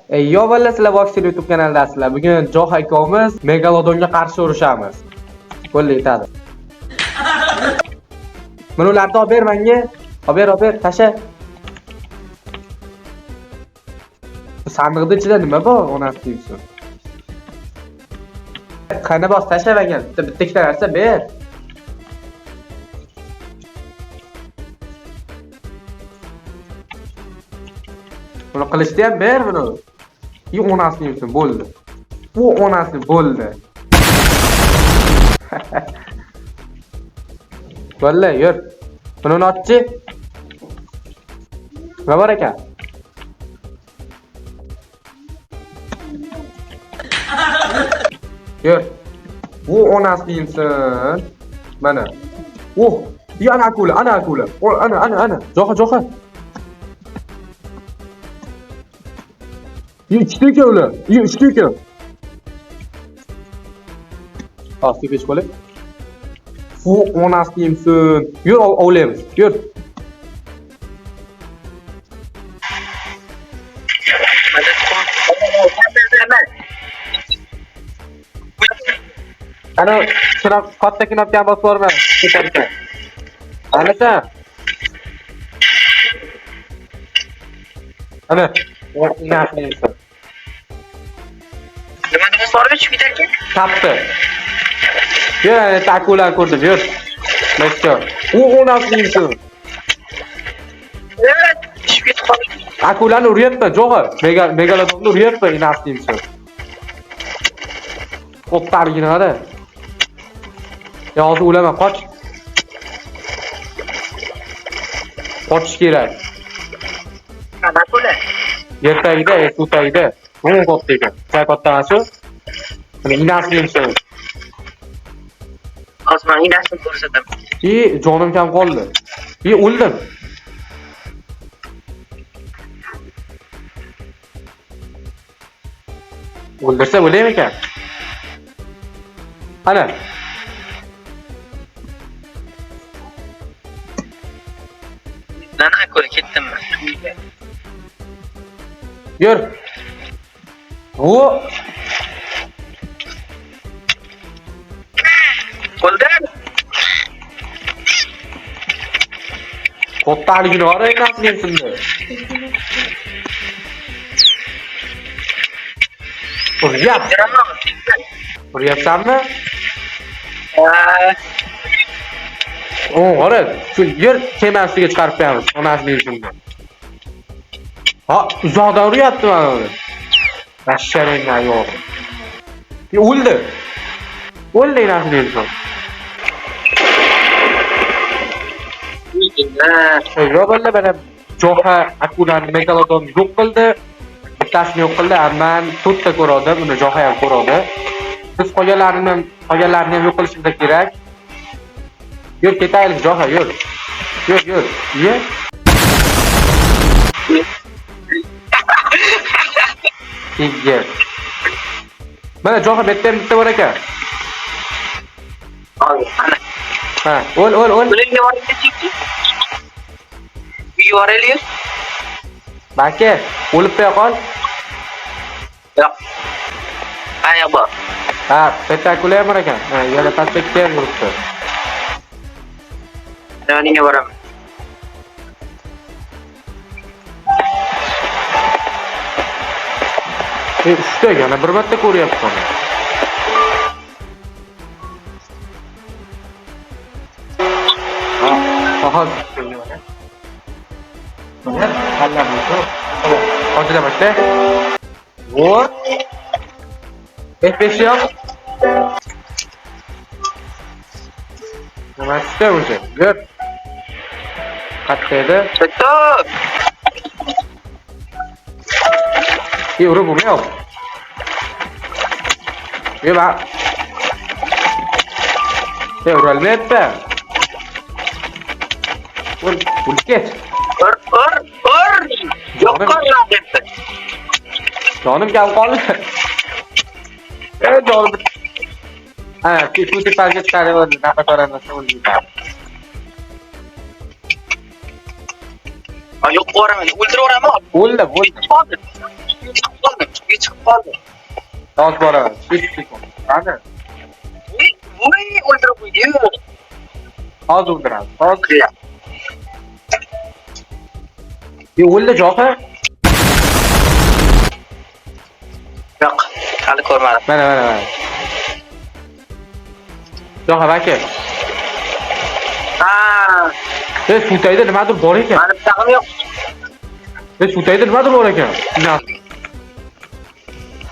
Yo balla sizlar Voxer YouTube kanalidasizlar. Bugun Joh akamiz Megalodonga qarshi urushamiz. Bo'ldi yetadi. Mana ularni olib ber menga. Olib ber, tasha. Sandiqning ichida nima bor? Onasi deysiz. Qani bos tasha menga. Bitta ikkita narsa ber. Buni qilishni ham ber buni. Onasini yursin, bo'ldi. Bu onasi bo'ldi. Vallahi yur. Buni notchi. Nima bor ekan? Yur. Bu onasini yursin. Mana. Ana akula. Ana. Joxa. İçtik öyle. İçtik ya. Aslı geç böyle. Bu onas diyemsin. Yürü oğlum. Yürü. Ana sıra kattaki napken bas var mı? Ana sen. Ana. Nasıl diyemsin? Nima sorib chiqib ketarkan? Tapdi. Yur, takular ko'rdim, yur. Makka. Onasi deysiz. Chiqib ketib qoldim. Akulani uryapti, jo'g'i. Megalodonni uryapti, onasi deysiz. Qo'ptarginada. Ya hozir o'laman, qoch. Qochish kerak. Qanaqa bo'la? Yer tagida, suv tagida. O'n katta ekan. Sal katta emas u. Mana inasi deysiz. Osmon inasini ko'rsataman. Jonim kam qoldi. O'ldim. O'ldirsa bo'laymi ekan? Ana. Nana ko'rib ketdimmi? Yur. Qo'ldan Qo'ptarligini o'rayapsiz endi. Uryapsanmi? Ora, shu yer kemasiga chiqarib qo'yamiz. Onasini yurishini. Ha, uzoqdan uryapti mana uni. Basharang ayol. O'ldi. O'ldi onasini yurishini. Robotlar bana Joha akulani Megalodon yo'q qildi. Bittasini yo'q qildi. Men to'rtta ko'rdim, uni Joha ham ko'rdi. Biz qolganlarini ham yo'q qilishimiz kerak. Yur ketaylik Joha, yur. Yur. Ye. Igger. Mana Joha bitta bor ekan. Ha, o'l. Bularga borib ketdik. Yuboraylik. Baka, o'lib qo'ya qol. Yo'q. Aya bor. Ha, spektakulyar bor ekan. Ha, yana pastga yuribdi. Yoniga boraman. Uchta yana bir marta ko'ryapman. Hozir hozirda başla. Vur. F5 yap. Nima istedi o'zi? Yur. Qattaydi. Stop. Urib bo'lmayapti. Bak. Uralmayapti. Vur ket. Ur. Yo'qolma debdi. Jonim kam qoldi. Jonim. Ha, kuchi parga chiqarib oldi. Nafa ko'ramiz, o'ldi. Yo'q, o'raman. O'ldiraverami? O'ldi. Chiqib qoldim. Hozir boraman. 5 sekund. Qani? Voy, o'ldirib qo'ydi. Hozir o'ldiramiz. Hozir. O'ldi Jo'xa. Yo'q, hali ko'rmadim. Mana. Jo'xa aka. Ha, Sutayda nimadir bor ekan. mani bitag'im yo'q. Sutayda nimadir bor ekan.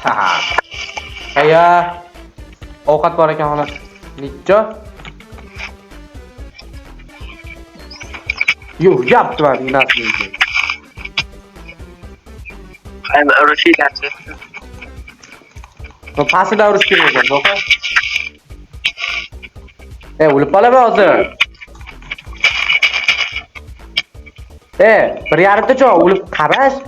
Ha. Aya. Ovqat bor ekan xolos. Necha? Yo'q, yaptiman inasini. Ayni urishinglarchi. Bu pasida urish kerak ekan, Jo'xa. O'lib qolaman hozir. 1.5 ta o'lib qarash.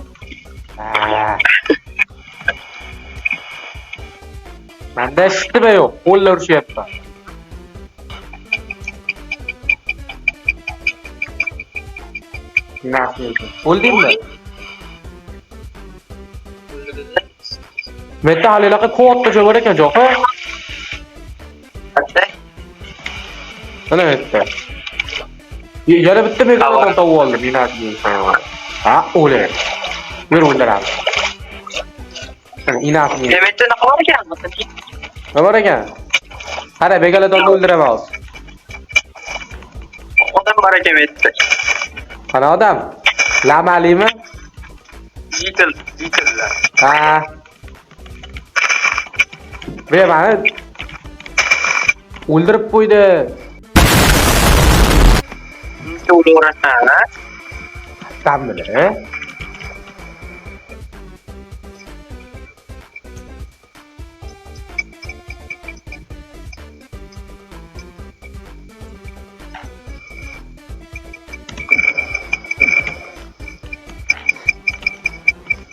Menda shitib yo'q, qo'llar urishyapti. O'ldingmi? Menda halilaqa qo'rqib bor ekan, Jo'xa. Mana bitta. Yana bitta megaton topib oldim, inasini. Ha, o'le. Bir o'ldiram. Inasini. Demakda nima bor ekan? Nima bor ekan? Qara, megalodonni o'ldiraman hozir. Odam bor ekan metda. Qana odam? Lamalimi? Yiqillar. Ha. Ve meni o'ldirib qo'ydi. O'lirasan, ha? Tammi?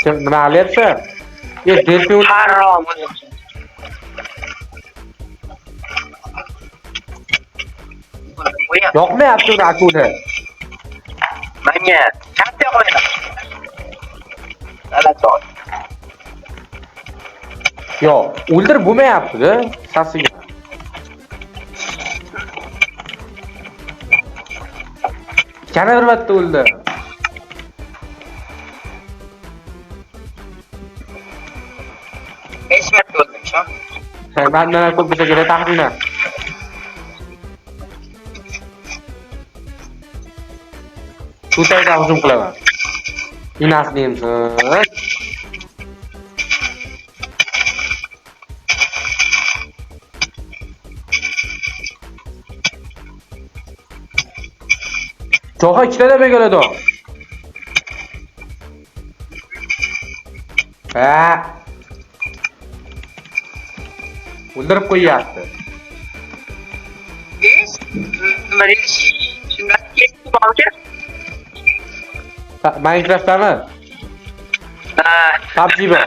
Sen nima qilyapsan? Delfin Harom. yoqmayapti uni akuna. Menga katta qo'ydi. Ala to'y. Yo'q, o'ldirib bo'lmayapti-da, sasiga. Yana bir marta o'ldi. Besh marta o'ldim, shu. Mendan ko'p bo'lsa kerak taxminan. Sutayda hujum qilaman. Inasni emsin. Jo'xa ikkita megalodon. Ha. O'ldirib qo'yyapti. Nima deysiz? Shundan keyin borga? Minecraft'dami? Ha, PUBG bor.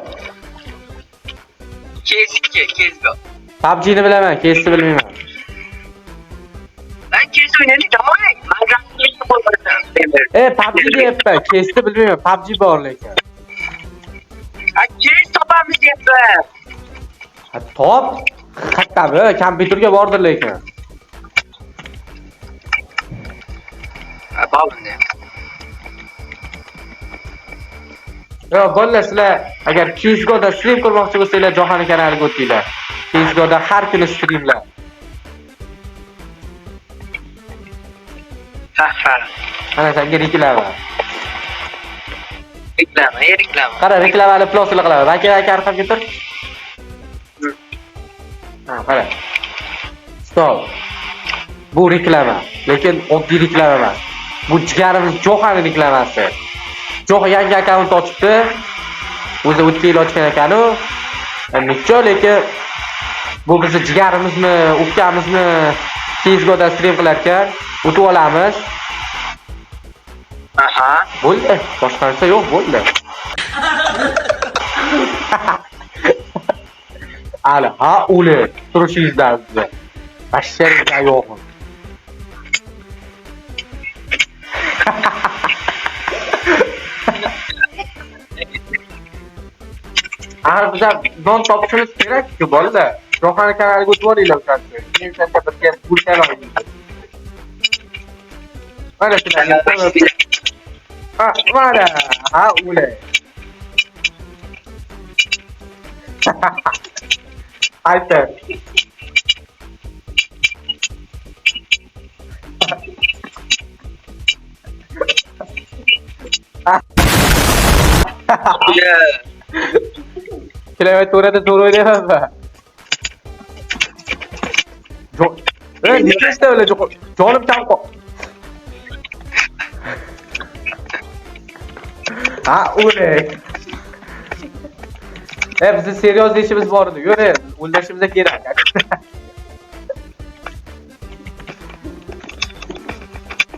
Kezgo. PUBG'ni bilaman, KS'ni bilmayman. Ben kes oynayacağım ama Minecraft'ı hiç bulmadım. PUBG deyapman, KS'ni bilmayman. PUBG bor lekin. Kes topamiz deyapman. Ha, top. Qayerda? Kompyuterga bordir lekin. Ha, bo'ldi. Yo, bolalar sizlar agar CS:GO'da stream qilmoqchi bo'lsanglar, Jo'xani kanaliga o'tinglar. CS:GO'da har kuni streamlar. Ha. Mana senga reklama. Reklama. Qara, reklamani pluslar qilaman. Aka arqamga tur. Ha, qara. Stop. Bu reklama, lekin oddiy reklama emas. Bu jigarimiz Jo'xani reklamasi. Jo'xa yangi akkaunt ochibdi. O'zi o'tga yil ochgan ekan-u. Necha lekin bu bizni jigarimizni, ukamizni CS:GO'da stream qilar ekan. O'tib olamiz. Aha. Bo'ldi. Boshqa narsa yo'q, bo'ldi. Ala, ha, o'li turishingizdan sizni. Bashshangizga yo'qmi? Axir biza non topishimiz kerak-ku bolalar. Johani kanaliga o'tib olinglar o'shasi. Men senga bizga pul to'laymiz. Mana shularga. Ha, mana. Ha, o'lay. Aytdi. Kilometrada to'g'ri o'ynayapman. Nechta o'la jonim kam qol. Ha, o'lay. Bizni seriyoz ishimiz bor edi. Yur, o'ldirishimiz kerak.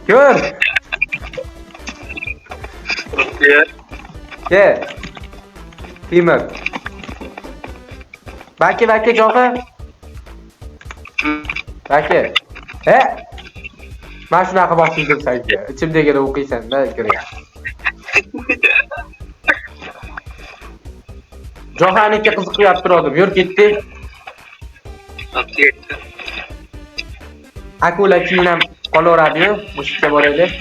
Ko'r. Ke. Timur. Baki Jo'xa. Baki. Men shunaqa boshlaydim senga. Ichimdagini o'qiysan-da, kirgan. Jo'xaniki qiziqib turdim. Yur ketdi. Ketdi. Akula keyin ham qolaveradi-yu, mushukka boraylik.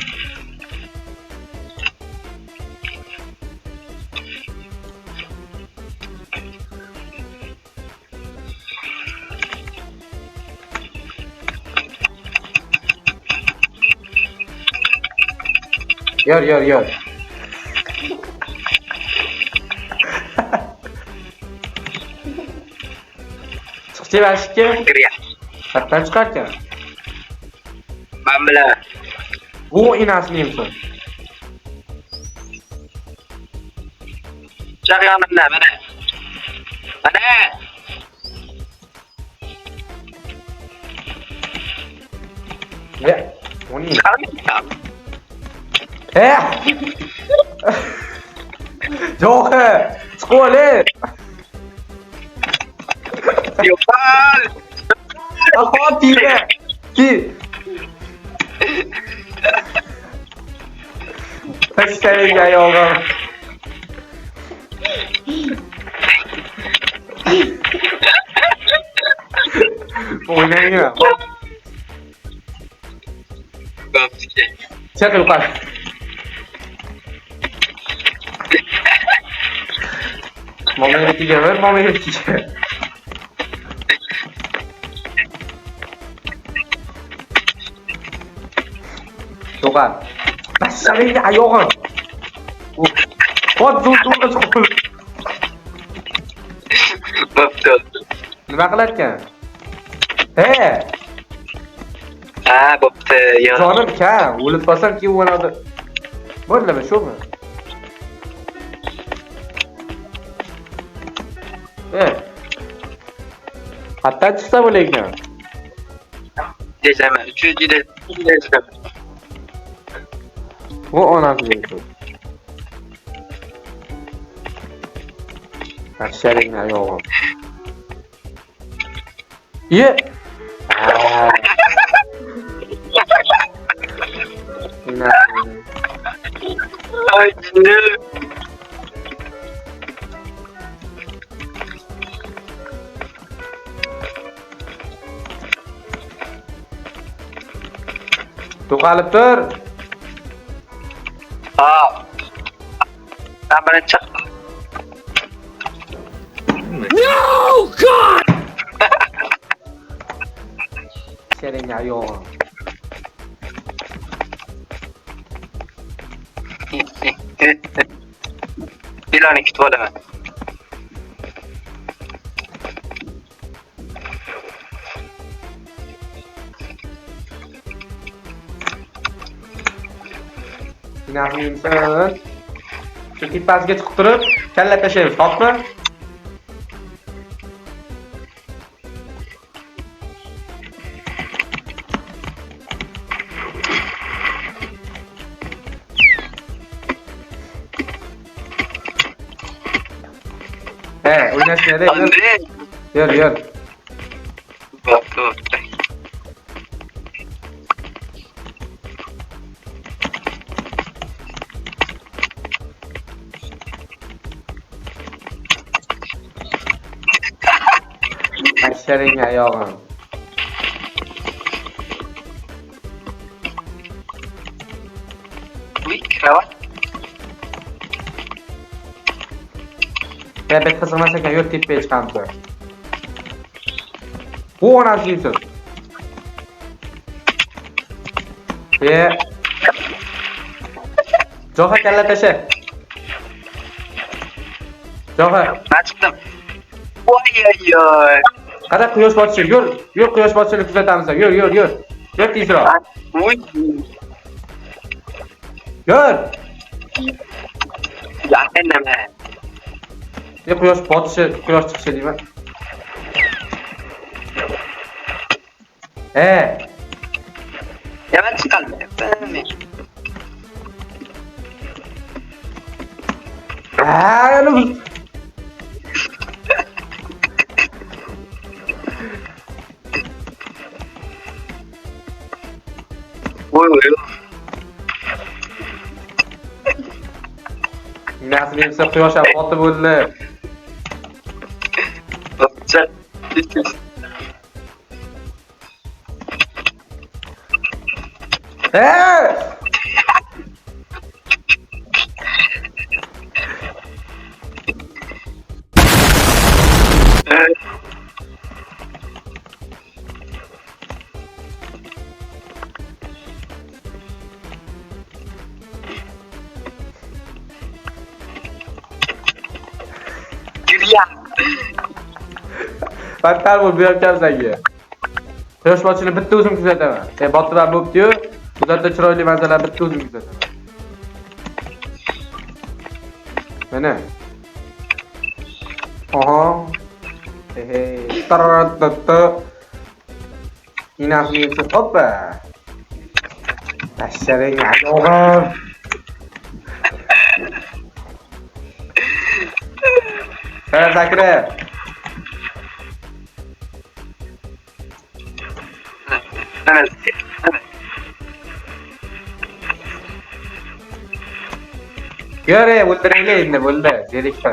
Yur. Chiqchi bashikka. Qatdan chiqarkan. Men bilan. Bu inasini imson. Chaqyonimda mana. Mana. Uning. Jo'xa, chiqoli. Yo'qol. Ahotiyga. Ki. Tashlayga yo'g'im. O'ynaymi? Bo'pti. Chiq yuqori. Momentiga ver, momentiga. Yuqori. Tashlayga ayog'im. Hop, zo'rga chiqib. Bo'pti. Nima qilarkan? Bo'pti. Jonim kam, o'lib qolsam keyin bo'ladi. Bo'ldimi, shumi? Qatdan chiqsa bo'laykan. Dejaman, 300 dejaman. Bu onasiga aytdi. Tashlaying ayog'im. Ay, ne? To'qalib tur. Ben bana çak. No, God! Senin ayog'im. Dilanı kutub olaman. Inanmaysan. Shu tepasiga chiqib turib, kalla tashlaymiz, xo'pmi? O'ynashmaydi. Yur. Bo'pti. Aşırın ayağım. Uy, kravat. Bebek kızılmasa ekan, yurt tepeye chiqamdi. Bu onasi yeysiz. Joha kalla tasha. Joha, Ben çıktım. Oy oy oy. qara quyosh botishi. Yur quyosh botishini kuzatamiz. Yur. Yur tezroq. Uy. Yur. Yaqin nima? Quyosh botishi, quyosh chiqishi deyman. Ya ben çıkalım. Ben mi? Ana Oy oy. nasıl desa quyosh ham botib bo'ldi. Sen. Gülya. Battar bo'l, bu yoqqa senga. Quyosh botishini bitta o'zim kuzataman. Botib ham bo'pti-yu. Ularda chiroyli manzaralar bitta o'zim kuzataman. Mana. Oho. Tararatta. Inasini yetsa, hoppa. Tashsharing ayog'im. Zakira. Evet. Yur, o'ldiraylik endi bo'ldi. Zerikma.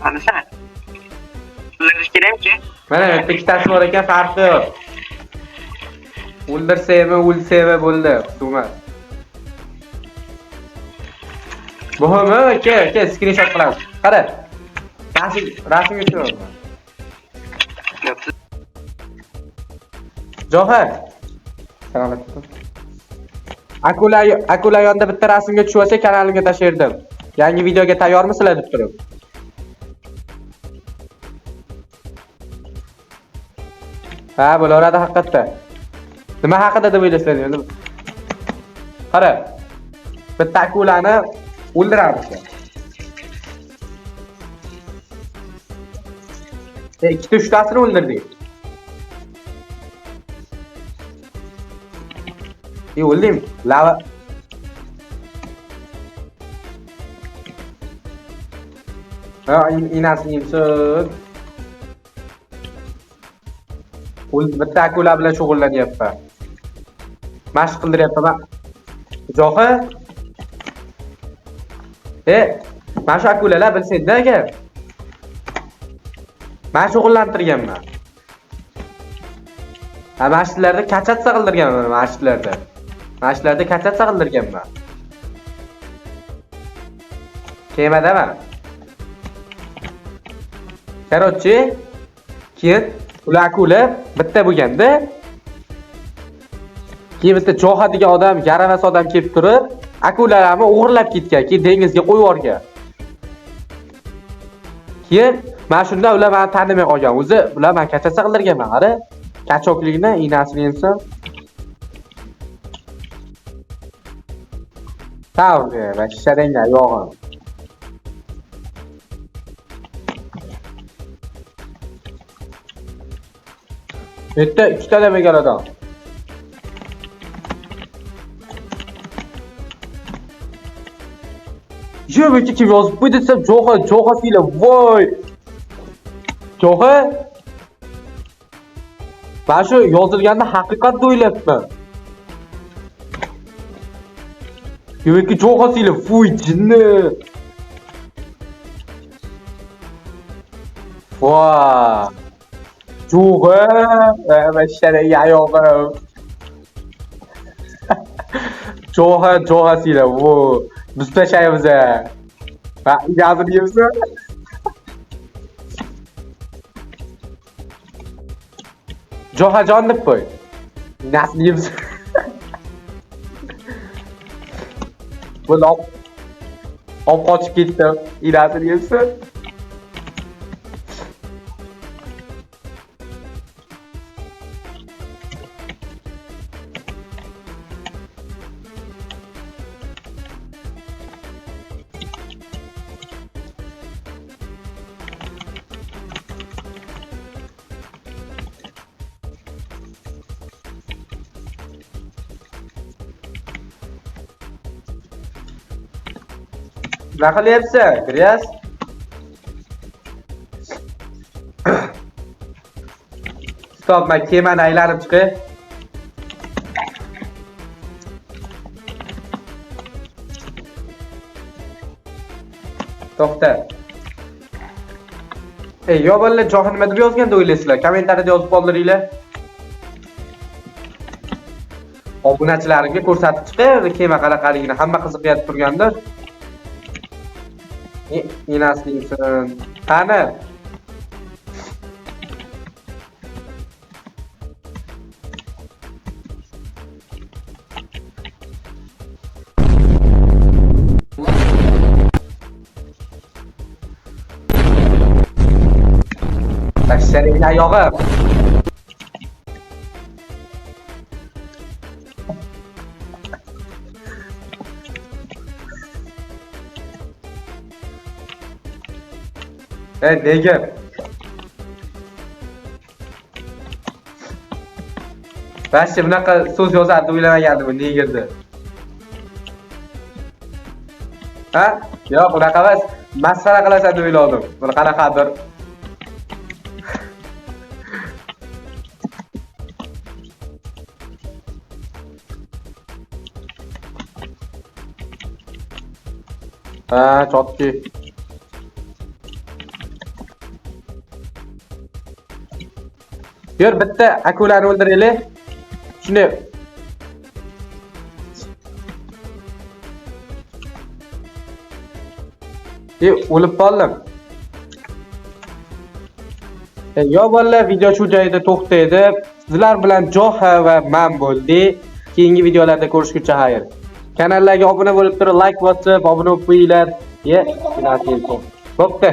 Ana sen. Bunları kirem ki. Mana bitta ikkitasi bor ekan, farqi yo'q. O'ldirsaymi, o'lsaymi bo'ldi, hukumat. Muhimi, aka, screenshot qilamiz. Qara. Rasmga tushaman. Joha. Salomat bo'ling. Akula yonda bitta rasmga tushib olsa, kanalimga tashirdim. Yangi videoga tayyormisizlar deb turib. Ha, bo'laveradi haqiqatda. Nima haqida deb o'ylaysizlar endi? Qara. Bitta akulani o'ldiramiz. Ikkita uchtasini o'ldirdik. O'ldim. Lava. Ha, inasini yemsin. Bitta akula bilan shug'ullanyapman. Mashq qildiryapman. Johi. Mana shu akulalar bilsangda aka. Men shug'ullantirganman. Ha, mashqlarda kachatsa qildirganman, mashqlarda. Mashqlarda kachatsa qildirganman. Kemadaman. Короче, keyin ular akula bitta bo'lganda, keyin bitta Joha degan odam, yaramas odam kelib turib, akulalarni o'g'irlab ketgan, keyin dengizga qo'yib yuborgan. Keyin men shunda ular meni tanimay qolgan. O'zi ular men kachasa qildirganman, qara. Kachoklikni inasini yensam. Tavga, vashsharangga yo'g'im. Bitta ikkita da megalodon. Jöveki kim yozib qo'ydi desam, Joha siyla, voy. Joha. Ben shu yozilganini haqiqatda o'ylabman. Jöveki Joha siyla, voy jinni. Vay. Jo'g'a, mashshara yayog'im. Jo'g'a sizlar. Vo, biz tashlaymiz. Ha, ijozat bersa. Jo'xajon deb qo'y. Nasib bersa. Bu qochib ketdi. Ilasi bersa. Nima qilyapsan, Gryaz? Stop, men kemani aylanib chiqay. To'xta. Yo bolalar, Jo'xa nima deb yozganda o'ylaysizlar? Kommentariyada yozib qoldiringlar. Obunachilarimga ko'rsatib chiqay, kema qanaqaligini hamma qiziqib turgandir. Inaslisin. Qani? Tashlaylik ayog'im. Nega? Bashir bunaqa so'z yozadi o'ylamagandim, negirdi. Ha? Yo'q, bunaqa emas. Masxara qilasan deb o'yladim. Buni qanaqadir. Ha, chotki. Yur, bitta akulani o'ldiraylik. Shuni o'lib qoldim. Yo bolalar, video shu joyda to'xtaydi. Sizlar bilan Jo'xa va men bo'ldik. Keyingi videolarda ko'rishguncha xayr. Kanallarga obuna bo'lib turib, like bosib, obuna bo'lib qo'yinglar. Bo'pti.